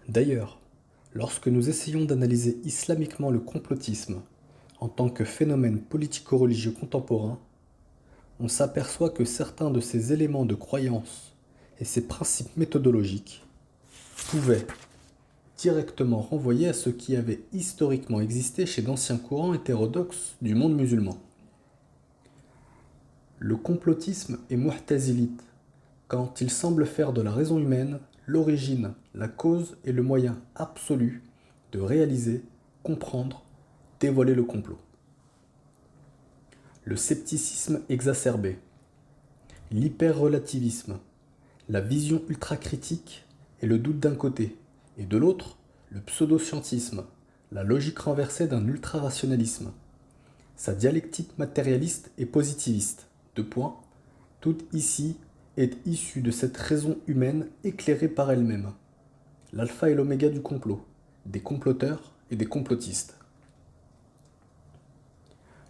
D'ailleurs, lorsque nous essayons d'analyser islamiquement le complotisme en tant que phénomène politico-religieux contemporain, on s'aperçoit que certains de ses éléments de croyance et ses principes méthodologiques pouvaient directement renvoyer à ce qui avait historiquement existé chez d'anciens courants hétérodoxes du monde musulman. Le complotisme est mu'tazilite, quand il semble faire de la raison humaine l'origine, la cause et le moyen absolu de réaliser, comprendre, dévoiler le complot. Le scepticisme exacerbé, l'hyper-relativisme, la vision ultra-critique et le doute d'un côté, et de l'autre, le pseudo-scientisme, la logique renversée d'un ultra-rationalisme, sa dialectique matérialiste et positiviste. Deux points. Tout ici est issu de cette raison humaine éclairée par elle-même. L'alpha et l'oméga du complot, des comploteurs et des complotistes.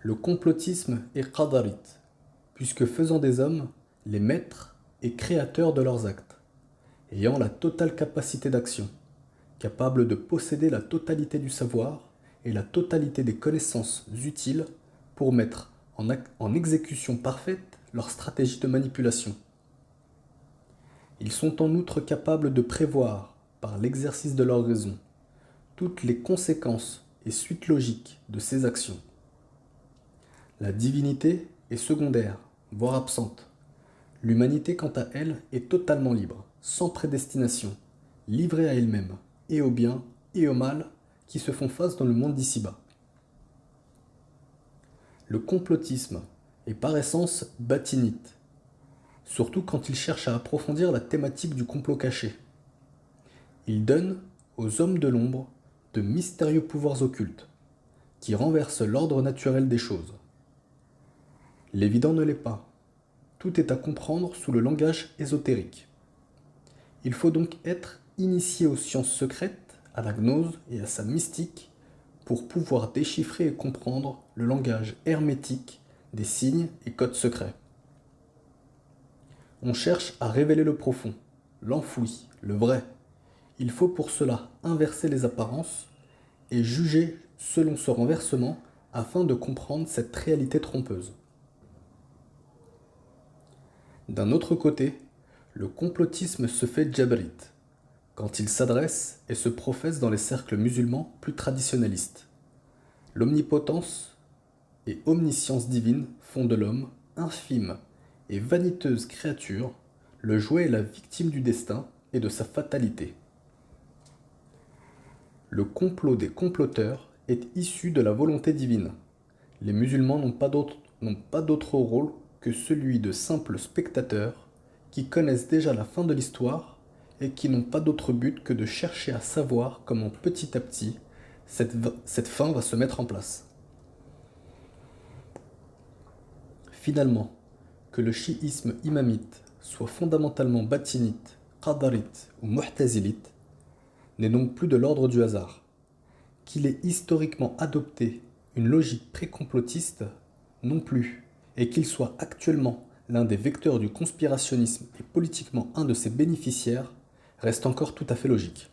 Le complotisme est qadarite, puisque faisant des hommes les maîtres et créateurs de leurs actes, ayant la totale capacité d'action, capables de posséder la totalité du savoir et la totalité des connaissances utiles pour mettre en exécution parfaite leur stratégie de manipulation. Ils sont en outre capables de prévoir, par l'exercice de leur raison, toutes les conséquences et suites logiques de ces actions. La divinité est secondaire, voire absente. L'humanité, quant à elle, est totalement libre, sans prédestination, livrée à elle-même, et au bien et au mal qui se font face dans le monde d'ici-bas. Le complotisme est par essence batinite, surtout quand il cherche à approfondir la thématique du complot caché. Il donne aux hommes de l'ombre de mystérieux pouvoirs occultes, qui renversent l'ordre naturel des choses. L'évident ne l'est pas. Tout est à comprendre sous le langage ésotérique. Il faut donc être initié aux sciences secrètes, à la gnose et à sa mystique pour pouvoir déchiffrer et comprendre le langage hermétique des signes et codes secrets. On cherche à révéler le profond, l'enfoui, le vrai. Il faut pour cela inverser les apparences et juger selon ce renversement afin de comprendre cette réalité trompeuse. D'un autre côté, le complotisme se fait djabrite, quand il s'adresse et se professe dans les cercles musulmans plus traditionnalistes. L'omnipotence et omniscience divine font de l'homme, infime et vaniteuse créature, le jouet et la victime du destin et de sa fatalité. Le complot des comploteurs est issu de la volonté divine. Les musulmans n'ont pas d'autre rôle que celui de simples spectateurs qui connaissent déjà la fin de l'histoire et qui n'ont pas d'autre but que de chercher à savoir comment petit à petit cette fin va se mettre en place. Finalement, que le chiisme imamite soit fondamentalement batinite, qadarite ou mu'tazilite n'est donc plus de l'ordre du hasard. Qu'il ait historiquement adopté une logique précomplotiste non plus, et qu'il soit actuellement l'un des vecteurs du conspirationnisme et politiquement un de ses bénéficiaires, reste encore tout à fait logique.